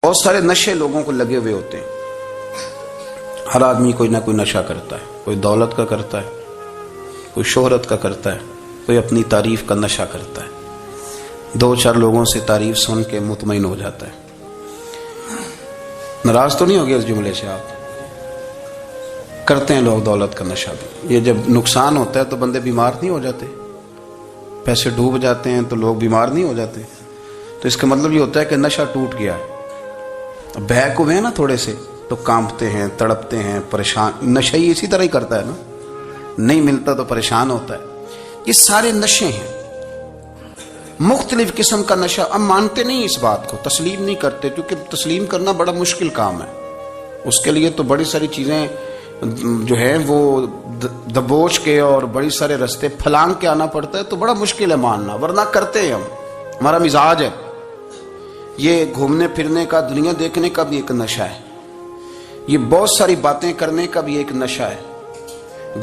بہت سارے نشے لوگوں کو لگے ہوئے ہوتے ہیں. ہر آدمی کوئی نہ کوئی نشہ کرتا ہے. کوئی دولت کا کرتا ہے, کوئی شہرت کا کرتا ہے, کوئی اپنی تعریف کا نشہ کرتا ہے. دو چار لوگوں سے تعریف سن کے مطمئن ہو جاتا ہے. ناراض تو نہیں ہو گیا اس جملے سے آپ؟ کرتے ہیں لوگ دولت کا نشہ بھی. یہ جب نقصان ہوتا ہے تو بندے بیمار نہیں ہو جاتے؟ پیسے ڈوب جاتے ہیں تو لوگ بیمار نہیں ہو جاتے؟ تو اس کا مطلب یہ ہوتا ہے کہ نشہ ٹوٹ گیا ہے. بہک ہوئے ہیں نا تھوڑے سے تو کانپتے ہیں, تڑپتے ہیں, پریشان. نشہ ہی اسی طرح ہی کرتا ہے نا, نہیں ملتا تو پریشان ہوتا ہے. یہ سارے نشے ہیں, مختلف قسم کا نشہ. اب مانتے نہیں اس بات کو, تسلیم نہیں کرتے, کیونکہ تسلیم کرنا بڑا مشکل کام ہے. اس کے لیے تو بڑی ساری چیزیں جو ہیں وہ دبوچ کے اور بڑی سارے رستے پھلانگ کے آنا پڑتا ہے, تو بڑا مشکل ہے ماننا, ورنہ کرتے ہیں ہم. ہمارا مزاج ہے. یہ گھومنے پھرنے کا, دنیا دیکھنے کا بھی ایک نشہ ہے. یہ بہت ساری باتیں کرنے کا بھی ایک نشہ ہے.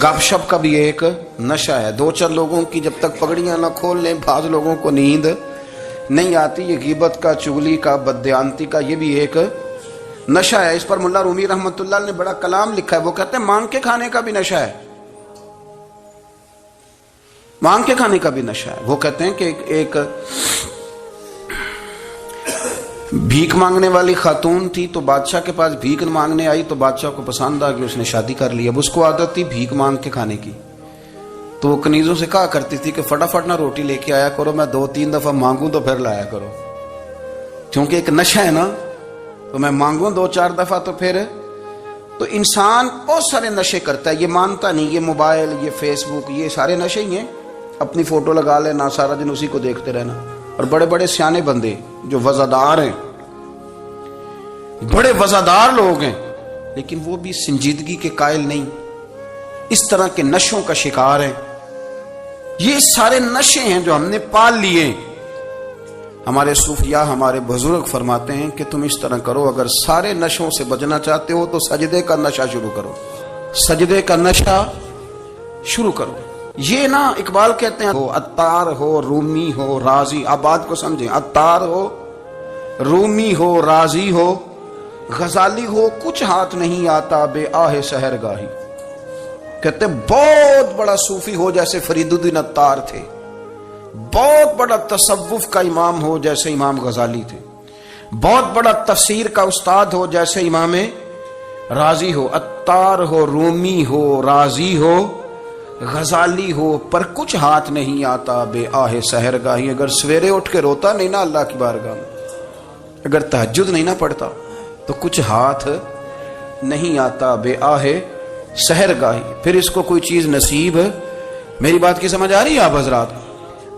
گپ شپ کا بھی ایک نشہ ہے. دو چار لوگوں کی جب تک پگڑیاں نہ کھول لیں, بعض لوگوں کو نیند نہیں آتی. یہ غیبت کا, چغلی کا, بددیانتی کا, یہ بھی ایک نشہ ہے. اس پر ملا رومی رحمۃ اللہ نے بڑا کلام لکھا ہے. وہ کہتے ہیں مانگ کے کھانے کا بھی نشہ ہے. مانگ کے کھانے کا بھی نشہ ہے. وہ کہتے ہیں کہ ایک بھیک مانگنے والی خاتون تھی, تو بادشاہ کے پاس بھیک مانگنے آئی, تو بادشاہ کو پسند آ گئی, اس نے شادی کر لی. اب اس کو عادت تھی بھیک مانگ کے کھانے کی, تو وہ کنیزوں سے کہا کرتی تھی کہ فٹافٹ نہ روٹی لے کے آیا کرو, میں 2-3 دفعہ مانگوں تو پھر لایا کرو. کیونکہ ایک نشہ ہے نا, تو میں مانگوں 2-4 دفعہ تو پھر. تو انسان بہت سارے نشے کرتا ہے, یہ مانتا نہیں. یہ موبائل, یہ فیس بک, یہ سارے نشے ہی ہیں. اپنی فوٹو لگا لینا, سارا دن اسی کو دیکھتے رہنا. اور بڑے بڑے سیانے بندے جو وزادار ہیں, بڑے وزادار لوگ ہیں, لیکن وہ بھی سنجیدگی کے قائل نہیں, اس طرح کے نشوں کا شکار ہیں. یہ سارے نشے ہیں جو ہم نے پال لیے. ہمارے صوفیاء, ہمارے بزرگ فرماتے ہیں کہ تم اس طرح کرو, اگر سارے نشوں سے بچنا چاہتے ہو تو سجدے کا نشہ شروع کرو. سجدے کا نشہ شروع کرو. یہ نا اقبال کہتے ہیں, عطار ہو, رومی ہو, رازی. آپ بات کو سمجھیں. عطار ہو, رومی ہو, رازی ہو, غزالی ہو, کچھ ہاتھ نہیں آتا بے آہ سحر گاہی. کہتے بہت بڑا صوفی ہو جیسے فرید الدین عطار تھے, بہت بڑا تصوف کا امام ہو جیسے امام غزالی تھے, بہت بڑا تفسیر کا استاد ہو جیسے امام رازی ہو. عطار ہو, رومی ہو, رازی ہو, غزالی ہو, پر کچھ ہاتھ نہیں آتا بے آہ سحر گاہی. اگر سویرے اٹھ کے روتا نہیں نا اللہ کی بارگاہ میں, اگر تہجد نہیں نہ پڑھتا, تو کچھ ہاتھ نہیں آتا بے آہ سحر گاہی. پھر اس کو کوئی چیز نصیب. میری بات کی سمجھ آ رہی ہے آپ حضرات؟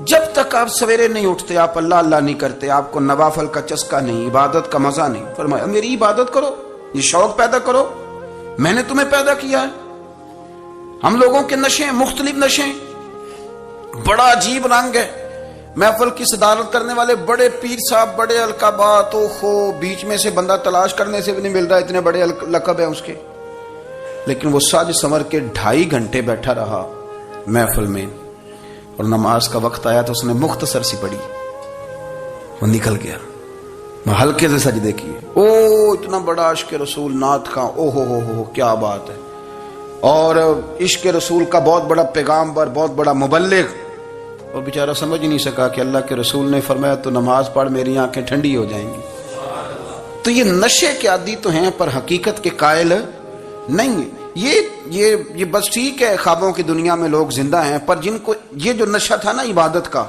جب تک آپ سویرے نہیں اٹھتے, آپ اللہ اللہ نہیں کرتے, آپ کو نوافل کا چسکا نہیں, عبادت کا مزہ نہیں. فرمایا میری عبادت کرو, یہ شوق پیدا کرو, میں نے تمہیں پیدا کیا ہے. ہم لوگوں کے نشے, مختلف نشے, بڑا عجیب رنگ ہے. محفل کی صدارت کرنے والے بڑے پیر صاحب, بڑے القابات, بیچ میں سے بندہ تلاش کرنے سے بھی نہیں مل رہا, اتنے بڑے لقب ہیں اس کے. لیکن وہ سج سنور کے 2.5 گھنٹے بیٹھا رہا محفل میں, اور نماز کا وقت آیا تو اس نے مختصر سی پڑھی, وہ نکل گیا. ہلکے سے سجدے کیے. اتنا بڑا عشق رسول نعت کا, ہو کیا بات ہے. اور عشق رسول کا بہت بڑا پیغامبر, بہت بڑا مبلغ, اور بیچارہ سمجھ ہی نہیں سکا کہ اللہ کے رسول نے فرمایا تو نماز پڑھ, میری آنکھیں ٹھنڈی ہو جائیں گی. تو یہ نشے کے عادی تو ہیں, پر حقیقت کے قائل نہیں ہیں. یہ بس ٹھیک ہے, خوابوں کی دنیا میں لوگ زندہ ہیں, پر جن کو یہ جو نشہ تھا نا عبادت کا,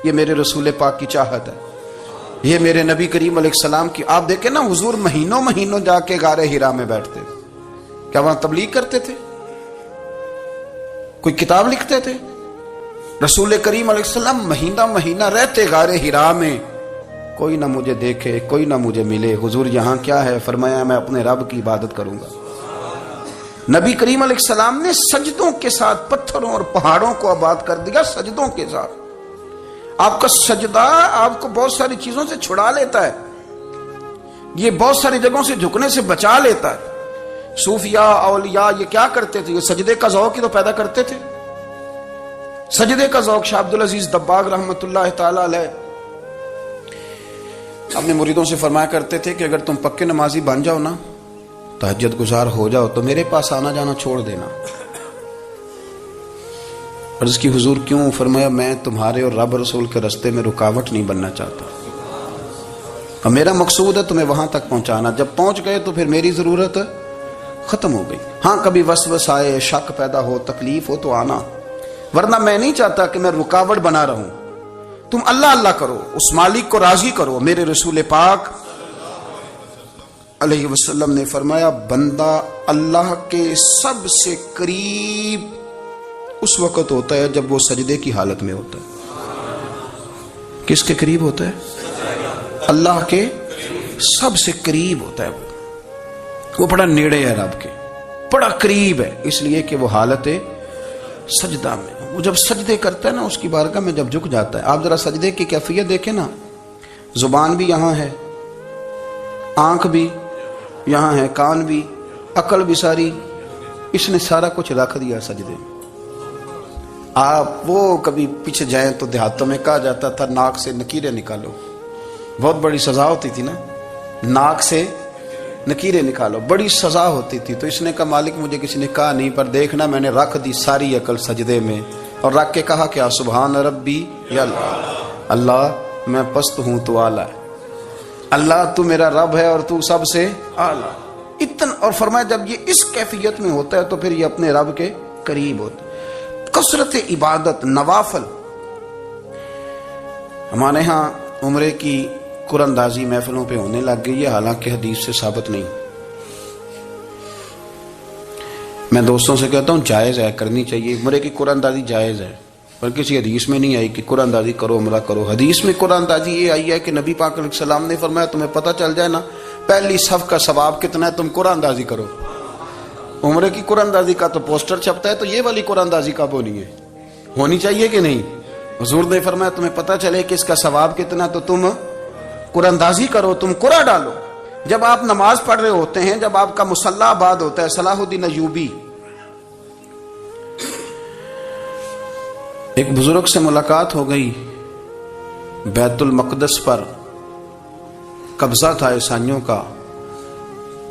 یہ میرے رسول پاک کی چاہت ہے, یہ میرے نبی کریم علیہ السلام کی. آپ دیکھیں نا, حضور مہینوں جا کے غار حرا میں بیٹھتے. کیا وہاں تبلیغ کرتے تھے؟ کوئی کتاب لکھتے تھے؟ رسول کریم علیہ السلام مہینہ رہتے غار حرا میں. کوئی نہ مجھے دیکھے, کوئی نہ مجھے ملے. حضور یہاں کیا ہے؟ فرمایا میں اپنے رب کی عبادت کروں گا. نبی کریم علیہ السلام نے سجدوں کے ساتھ پتھروں اور پہاڑوں کو آباد کر دیا, سجدوں کے ساتھ. آپ کا سجدہ آپ کو بہت ساری چیزوں سے چھڑا لیتا ہے, یہ بہت ساری جگہوں سے جھکنے سے بچا لیتا ہے. صوفیاء, اولیاء یہ کیا کرتے تھے؟ یہ سجدے کا ذوق ہی تو پیدا کرتے تھے. سجدے کا ذوق. شاہ عبدالعزیز دباغ رحمۃ اللہ تعالی علیہ اپنے مریدوں سے فرمایا کرتے تھے کہ اگر تم پکے نمازی بن جاؤ نا، تہجد گزار ہو جاؤ، تو میرے پاس آنا جانا چھوڑ دینا۔ عرض کی حضور کیوں؟ فرمایا میں تمہارے اور رب رسول کے راستے میں رکاوٹ نہیں بننا چاہتا، اور میرا مقصود ہے تمہیں وہاں تک پہنچانا۔ جب پہنچ گئے تو پھر میری ضرورت ختم ہو گئی۔ ہاں کبھی وسوس آئے، شک پیدا ہو، تکلیف ہو تو آنا، ورنہ میں نہیں چاہتا کہ میں رکاوٹ بنا رہوں۔ تم اللہ اللہ کرو، اس مالک کو راضی کرو۔ میرے رسول پاک علیہ وسلم نے فرمایا بندہ اللہ کے سب سے قریب اس وقت ہوتا ہے جب وہ سجدے کی حالت میں ہوتا ہے۔ کس کے قریب ہوتا ہے؟ اللہ کے سب سے قریب ہوتا ہے۔ وہ بڑا نیڑے ہے رب کے، بڑا قریب ہے، اس لیے کہ وہ حالت سجدہ میں، وہ جب سجدے کرتا ہے نا، اس کی بارگاہ میں جب جھک جاتا ہے۔ آپ ذرا سجدے کی کیفیت دیکھیں نا، زبان بھی یہاں ہے، آنکھ بھی یہاں ہے، کان بھی، عقل بھی، ساری اس نے سارا کچھ رکھ دیا سجدے میں۔ آپ وہ کبھی پیچھے جائیں تو دیہاتوں میں کہا جاتا تھا ناک سے نکیرے نکالو، بہت بڑی سزا ہوتی تھی نا، ناک سے نکیرے نکالو، بڑی سزا ہوتی تھی۔ تو اس نے کہا مالک مجھے کسی نے کہا نہیں، پر دیکھنا میں نے رکھ دی ساری عقل سجدے میں، اور رکھ کے کہا کیا؟ سبحان ربی یا اللہ، اللہ میں پست ہوں تو اعلیٰ ہے، اللہ تو میرا رب ہے اور تو سب سے اعلیٰ اتنا۔ اور فرمایا جب یہ اس کیفیت میں ہوتا ہے تو پھر یہ اپنے رب کے قریب ہوتا ہے۔ کثرت عبادت، نوافل۔ ہمارے ہاں عمرے کی قرآن اندازی محفلوں پہ ہونے لگ گئی ہے، حالانکہ حدیث سے ثابت نہیں۔ میں دوستوں سے کہتا ہوں جائز ہے، کرنی چاہیے، عمرے کی قرآن اندازی جائز ہے، پر کسی حدیث میں نہیں آئی کہ قرآن اندازی کرو عمرہ کرو۔ حدیث میں قرآن اندازی یہ آئی ہے کہ نبی پاک علیہ السلام نے فرمایا تمہیں پتہ چل جائے نا پہلی صف کا ثواب کتنا ہے، تم قرآن اندازی کرو۔ عمرے کی قرآن اندازی کا تو پوسٹر چھپتا ہے، تو یہ والی قرآن اندازی کب ہونی ہے؟ ہونی چاہیے کہ نہیں؟ حضور نے فرمایا تمہیں پتہ چلے کہ اس کا ثواب کتنا، تو تم قرآن اندازی کرو، تم قرآن ڈالو۔ جب آپ نماز پڑھ رہے ہوتے ہیں، جب آپ کا مصلی آباد ہوتا ہے، صلاح الدین ایوبی ایک بزرگ سے ملاقات ہو گئی، بیت المقدس پر قبضہ تھا عیسائیوں کا،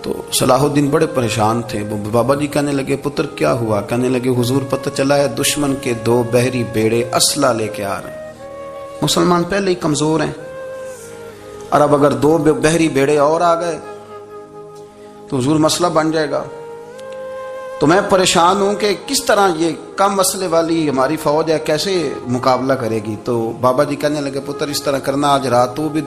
تو صلاح الدین بڑے پریشان تھے۔ وہ بابا جی کہنے لگے پتر کیا ہوا؟ کہنے لگے حضور پتہ چلا ہے دشمن کے 2 بحری بیڑے اسلحہ لے کے آ رہے ہیں، مسلمان پہلے ہی کمزور ہیں، اور اب اگر 2 بحری بیڑے اور آ گئے تو حضور مسئلہ بن جائے گا۔ تو میں پریشان ہوں کہ کس طرح یہ کم مسئلے والی ہماری فوج ہے کیسے مقابلہ کرے گی۔ تو بابا جی کہنے لگے پتر اس طرح کرنا، آج رات تو بھی